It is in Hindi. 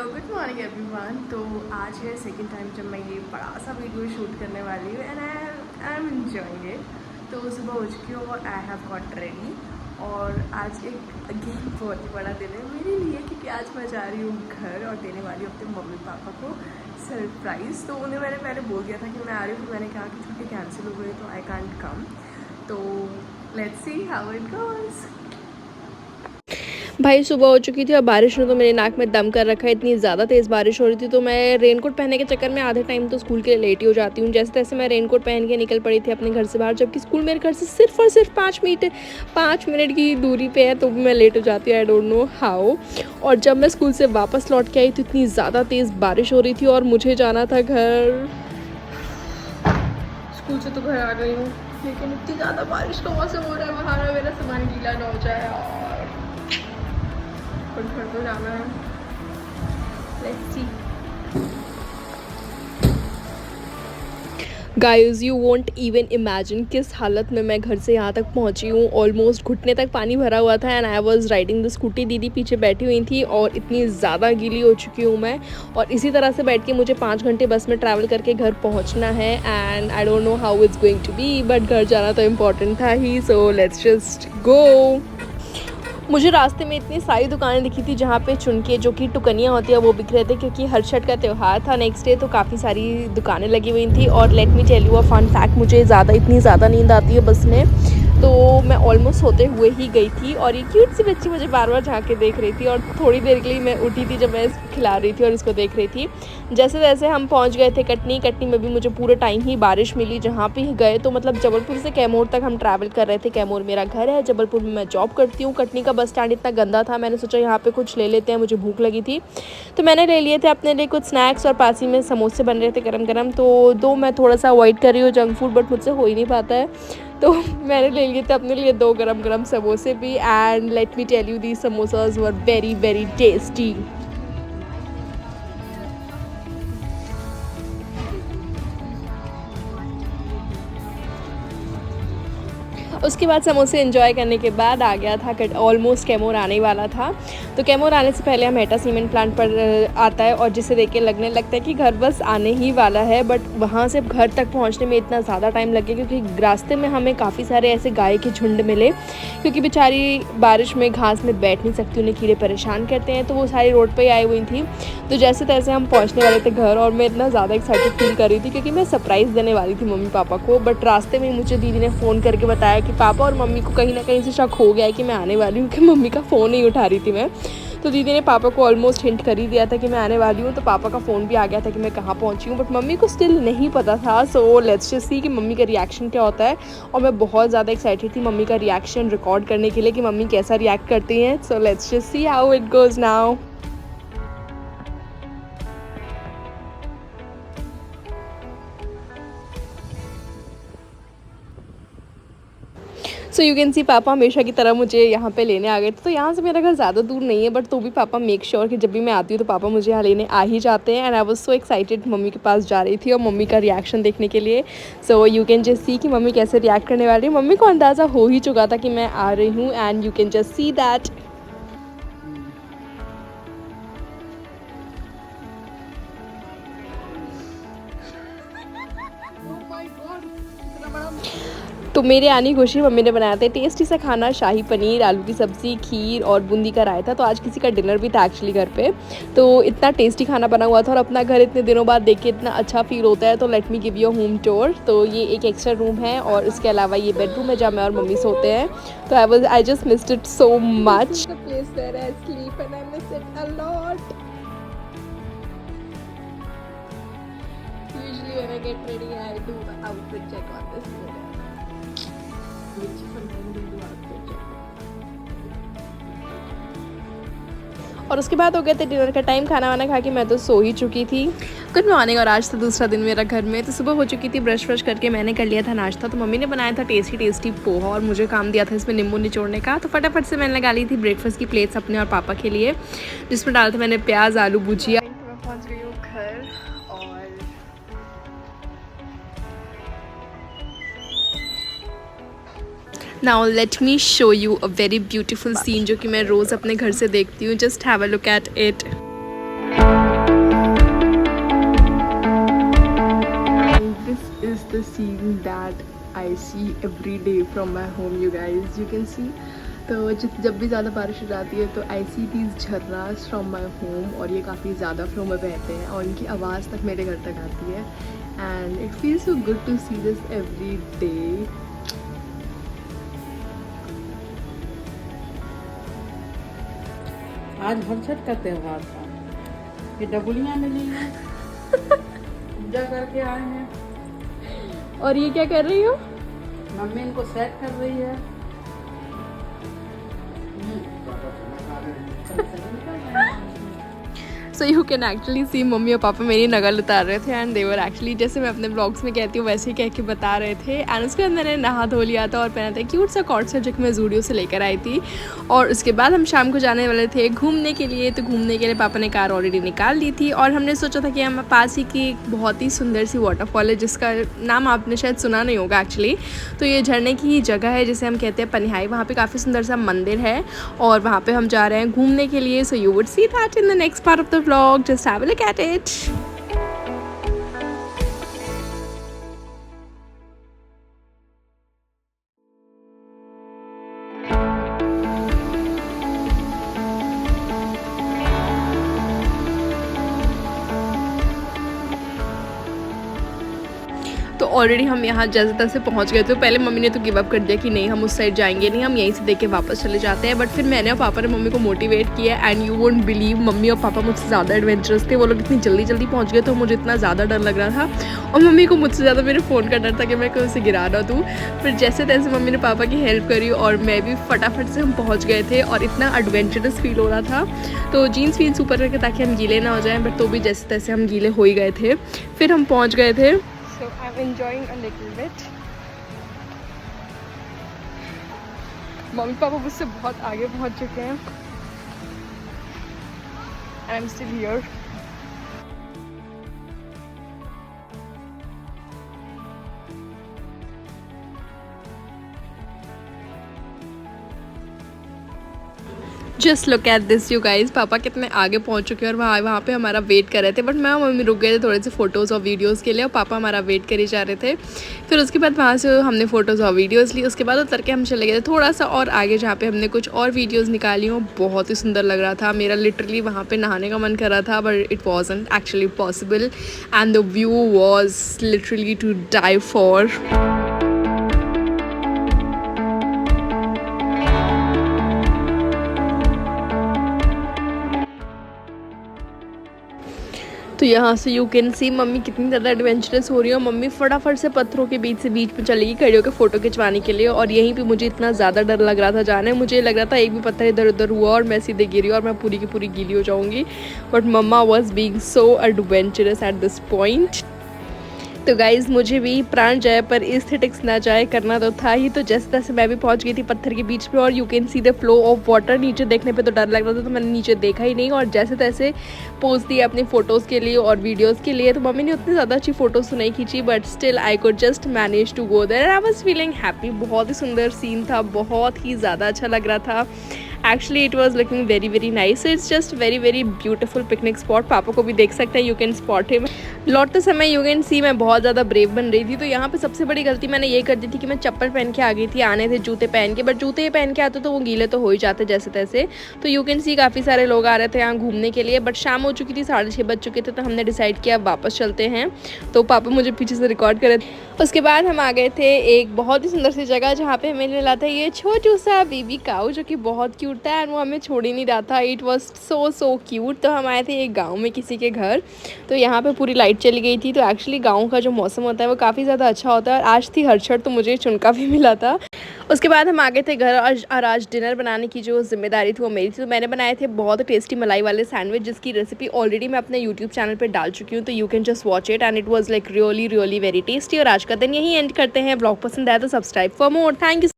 Good morning everyone. तो आज है सेकंड टाइम जब मैं ये बड़ा सा वीडियो शूट करने वाली हूँ and I am enjoying it. तो सुबह हो चुकी हूँ और आई हैव गॉट रेडी और आज एक अगेन बहुत ही बड़ा दिन है मेरे लिए क्योंकि आज मैं जा रही हूँ घर और देने वाली हूँ अपने मम्मी पापा को सरप्राइज़। तो उन्हें मैंने पहले बोल दिया था कि मैं आ रही हूँ, फिर मैंने कहा कि छुट्टी कैंसिल हो गई तो आई कांट कम। तो let's see how it goes. भाई सुबह हो चुकी थी और बारिश ने तो मेरे नाक में दम कर रखा है। इतनी ज़्यादा तेज़ बारिश हो रही थी तो मैं रेनकोट पहनने के चक्कर में आधे टाइम तो स्कूल के लिए लेट ही हो जाती हूँ। जैसे तैसे मैं रेनकोट पहन के निकल पड़ी थी अपने घर से बाहर, जबकि स्कूल मेरे घर से सिर्फ और सिर्फ 5 मिनट की दूरी पे है, तो भी मैं लेट हो जाती हूँ। आई डोंट नो हाउ। और जब मैं स्कूल से वापस लौट के आई तो इतनी ज़्यादा तेज़ बारिश हो रही थी और मुझे जाना था घर। स्कूल से तो घर आ गई हूँ, लेकिन इतनी ज़्यादा बारिश का मौसम हो रहा है, बाहर मेरा सामान गीला ना हो जाए और घर तो जाना है। Let's see. Guys you won't even imagine किस हालत में मैं घर से यहाँ तक पहुँची हूँ। ऑलमोस्ट घुटने तक पानी भरा हुआ था and I was riding the scooty. दीदी पीछे बैठी हुई थी और इतनी ज़्यादा गीली हो चुकी हूँ मैं। और इसी तरह से बैठ के मुझे 5 घंटे बस में ट्रैवल करके घर पहुँचना है and I don't know how it's going to be, but घर जाना तो इम्पॉर्टेंट था ही, सो लेट्स जस्ट गो। मुझे रास्ते में इतनी सारी दुकानें दिखी थी जहाँ पे चुनके जो कि टुकनियाँ होती है वो बिक रहे थे, क्योंकि हर्षठ का त्यौहार था नेक्स्ट डे, तो काफ़ी सारी दुकानें लगी हुई थी। और let me tell you a fun fact, मुझे इतनी ज़्यादा नींद आती है बस में, तो मैं ऑलमोस्ट सोते हुए ही गई थी। और ये क्यूट सी बच्ची मुझे बार बार झाँक के देख रही थी और थोड़ी देर के लिए मैं उठी थी जब मैं इसको खिला रही थी और इसको देख रही थी। जैसे जैसे हम पहुँच गए थे कटनी में भी मुझे पूरे टाइम ही बारिश मिली। जहाँ पे गए तो मतलब जबलपुर से कैमूर तक हम ट्रैवल कर रहे थे। कैमूर मेरा घर है, जबलपुर में मैं जॉब करती हूँ। कटनी का बस स्टैंड इतना गंदा था, मैंने सोचा यहाँ पे कुछ ले लेते हैं, मुझे भूख लगी थी तो मैंने ले लिए थे अपने लिए कुछ स्नैक्स। और पास ही में समोसे बन रहे थे गरम गरम, तो दो मैं थोड़ा सा अवॉइड कर रही हूँ जंक फूड, बट मुझसे हो ही नहीं पाता है, तो मैंने ले लिए थे अपने लिए 2 गरम गरम समोसे भी। And let me tell you, the samosas were very very tasty. उसके बाद समोसे एंजॉय करने के बाद आ गया था ऑलमोस्ट कैमूर आने वाला था। तो कैमूर आने से पहले हम एटा सीमेंट प्लांट पर आता है और जिसे देख के लगने लगता है कि घर बस आने ही वाला है, बट वहाँ से घर तक पहुँचने में इतना ज़्यादा टाइम लगे क्योंकि रास्ते में हमें काफ़ी सारे ऐसे गाय के झुंड मिले, क्योंकि बेचारी बारिश में घास में बैठ नहीं सकती, उन्हें कीड़े परेशान करते हैं, तो वो सारी रोड पर ही आई हुई थी। तो जैसे तैसे हम पहुँचने वाले थे घर और मैं इतना ज़्यादा एक्साइटेड फील कर रही थी क्योंकि मैं सरप्राइज़ देने वाली थी मम्मी पापा को। बट रास्ते में मुझे दीदी ने फ़ोन करके बताया कि पापा और मम्मी को कहीं ना कहीं से शक हो गया है कि मैं आने वाली हूँ, कि मम्मी का फ़ोन नहीं उठा रही थी मैं। तो दीदी ने पापा को ऑलमोस्ट हिंट कर ही दिया था कि मैं आने वाली हूँ, तो पापा का फ़ोन भी आ गया था कि मैं कहाँ पहुँची हूँ, बट मम्मी को स्टिल नहीं पता था। सो लेट्स जस्ट सी कि मम्मी का रिएक्शन क्या होता है। और मैं बहुत ज़्यादा एक्साइटेड थी मम्मी का रिएक्शन रिकॉर्ड करने के लिए कि मम्मी कैसा रिएक्ट करती हैं। So let's just see how it goes now. So you can सी पापा हमेशा की तरह मुझे यहाँ पे लेने आ गए थे। तो यहाँ से मेरा घर ज़्यादा दूर नहीं है, बट तो भी पापा मेक श्योर कि जब भी मैं आती हूँ तो पापा मुझे यहाँ लेने आ ही जाते हैं। And I was so excited mummy के पास जा रही थी और मम्मी का रिएक्शन देखने के लिए। So you can just see कि मम्मी कैसे रिएक्ट करने वाली है। मम्मी को अंदाज़ा हो ही चुका था कि मैं आ रही हूँ and you can just see that. तो मेरे आने की खुशी मम्मी ने बनाया था टेस्टी सा खाना, शाही पनीर, आलू की सब्ज़ी, खीर और बूंदी का रायता। तो आज किसी का डिनर भी था एक्चुअली घर पे, तो इतना टेस्टी खाना बना हुआ था और अपना घर इतने दिनों बाद देख के इतना अच्छा फील होता है। तो let me give you home tour. तो ये एक एक्स्ट्रा रूम है और इसके अलावा ये बेडरूम है जहाँ मैं और मम्मी सोते हैं। तो I just missed it so much. Usually when I get ready, I do the outfit check on this mirror, which sometimes we do outfit check. और उसके बाद हो गया था डिनर का टाइम। खाना वाना खा के मैं तो सो ही चुकी थी। Good morning. और आज तो दूसरा दिन मेरा घर में। तो सुबह हो चुकी थी, ब्रश व्रश करके मैंने कर लिया था नाश्ता। तो मम्मी ने बनाया था टेस्टी पोहा और मुझे काम दिया था इसमें नींबू निचोड़ने का। तो फटाफट से मैंने लगा ली थी ब्रेकफास्ट की प्लेट्स अपने और पापा के लिए, जिसमें डाला था मैंने प्याज, आलू, भुजिया। मैं पहुँच गई हूँ घर और now let me show you a very beautiful scene जो कि मैं रोज़ अपने घर से देखती हूँ। Just have a look at it. I see every day from my home you guys, you can see. तो जब भी ज़्यादा बारिश हो जाती है तो आई सी दीज झरनास फ्रॉम माई होम, और ये काफ़ी ज़्यादा फ्लो में बहते हैं और इनकी आवाज़ तक मेरे घर तक आती है। And it feels so good to see this every day. आज भरछट का त्योहार था, ये डबुलियाँ मिली हैं, पूजा करके आए हैं। और ये क्या कर रही हो? मम्मी इनको सेट कर रही है। So you can actually see mummy और पापा मेरी नकल उतार रहे थे एंड दे वर एक्चुअली, जैसे मैं अपने ब्लॉग्स में कहती हूँ वैसे ही कह के बता रहे थे। एंड उसके बाद मैंने नहा धो लिया था और पहना था क्यूट सा कॉर्ड सेट जो कि मैं जूडियो से लेकर आई थी। और उसके बाद हम शाम को जाने वाले थे घूमने के लिए। तो घूमने के लिए पापा ने कार ऑलरेडी निकाल ली थी और हमने सोचा था कि हम पास ही की एक बहुत ही सुंदर सी वाटरफॉल है जिसका नाम आपने शायद सुना नहीं होगा एक्चुअली। तो ये झरने की ही जगह है जिसे हम कहते हैं पनिहाई। वहाँ पे काफ़ी सुंदर सा मंदिर है और वहाँ पे हम जा रहे हैं घूमने के लिए। So you would see that in the next part of the vlog, just have a look at it. तो ऑलरेडी हम यहाँ जैसे तैसे पहुँच गए थे। पहले मम्मी ने तो गिव अप कर दिया कि नहीं हम उस साइड जाएंगे नहीं, हम यहीं से देख के वापस चले जाते हैं। बट फिर मैंने और पापा ने मम्मी को मोटिवेट किया and you won't believe mummy और पापा मुझसे ज़्यादा एडवेंचरस थे। वो लोग इतनी जल्दी जल्दी पहुँच गए तो मुझे इतना ज़्यादा डर लग रहा था और मम्मी को मुझसे ज़्यादा मेरे फ़ोन का डर था कि मैं कहीं उसे गिरा ना दूँ। फिर जैसे तैसे मम्मी ने पापा की हेल्प करी और मैं भी फटाफट से हम पहुँच गए थे और इतना एडवेंचरस फील हो रहा था। तो जीन्स वीन्स ऊपर करके ताकि हम गीले ना हो जाएँ, बट तो भी जैसे तैसे हम गीले हो ही गए थे। फिर हम पहुँच गए थे। So I'm enjoying a little bit. Mummy papa मुझसे बहुत आगे पहुंच चुके हैं and I'm still here. Just look at this you guys, पापा कितने आगे पहुंच चुके हैं और वहाँ पे हमारा वेट कर रहे थे। बट मैं और मम्मी रुक गए थे थोड़े से फ़ोटोज़ और वीडियोज़ के लिए और पापा हमारा वेट करे जा रहे थे। फिर उसके बाद वहाँ से हमने फ़ोटोज़ और वीडियोज़ ली। उसके बाद उतर के हम चले गए थे थोड़ा सा और आगे जहाँ पे हमने कुछ और वीडियोज़ निकाली और बहुत ही सुंदर लग रहा था। मेरा लिटरली वहाँ पर नहाने का मन कर रहा था but it wasn't actually possible and the view was literally to die for. तो यहाँ से यू कैन सी मम्मी कितनी ज़्यादा एडवेंचरस हो रही है और मम्मी फटाफट से पत्थरों के बीच से बीच में चलेगी खड़ी होकर फ़ोटो खिंचवाने के लिए। और यहीं पे मुझे इतना ज़्यादा डर लग रहा था जाने, मुझे लग रहा था एक भी पत्थर इधर उधर हुआ और मैं सीधे गिरी और मैं पूरी की पूरी गीली हो जाऊँगी। But mumma was being so adventurous at this point. तो गाइज़ मुझे भी प्राण जाए पर एस्थेटिक्स ना जाए करना तो था ही। तो जैसे तैसे मैं भी पहुंच गई थी पत्थर के बीच पे और you can see the flow of water. नीचे देखने पे तो डर लग रहा था तो मैंने नीचे देखा ही नहीं और जैसे तैसे पोज दिए अपनी फ़ोटोज़ के लिए और वीडियोज़ के लिए। तो मम्मी ने उतनी ज़्यादा अच्छी फ़ोटोज़ तो नहीं खींची but still I could just manage to go there. I was feeling happy. बहुत ही सुंदर सीन था, बहुत ही ज़्यादा अच्छा लग रहा था। Actually it was looking very very nice. It's just very very beautiful picnic spot. पापा को भी देख सकते हैं, यू कैन स्पॉट हिम। लौटते समय यू कैन सी मैं बहुत ज़्यादा ब्रेव बन रही थी। तो यहाँ पे सबसे बड़ी गलती मैंने ये कर दी थी कि मैं चप्पल पहन के आ गई थी, आने थे जूते पहन के। बट जूते पहन के आते तो वो गीले तो हो ही जाते जैसे तैसे। तो यू कैन सी काफ़ी सारे लोग आ रहे थे यहाँ घूमने के लिए। बट शाम हो चुकी थी, 6:30 बज चुके थे। तो हमने डिसाइड किया वापस चलते हैं। तो पापा मुझे पीछे से रिकॉर्ड कर रहे थे। उसके बाद हम आ गए थे एक बहुत ही सुंदर सी जगह जहाँ पे हमें मिला था ये छोटू सा बेबी काऊ जो कि बहुत क्यूट था एंड वो हमें छोड़ ही नहीं रहा था। It was so cute. तो हम आए थे एक गांव में किसी के घर। तो यहाँ पे पूरी लाइट चली गई थी। तो एक्चुअली गांव का जो मौसम होता है वो काफ़ी ज़्यादा अच्छा होता है और आज थी हर्षद तो मुझे चुनका भी मिला था। उसके बाद हम आ गए थे घर और आज डिनर बनाने की जो जिम्मेदारी थी वो मेरी थी। तो मैंने बनाए थे बहुत टेस्टी मलाई वाले सैंडविच जिसकी रेसिपी ऑलरेडी मैं अपने यूट्यूब चैनल पर डाल चुकी हूँ। तो you can just watch it and it was like really really very tasty. और आज का दिन यही एंड करते हैं। ब्लॉग पसंद आया तो subscribe for more. Thank you.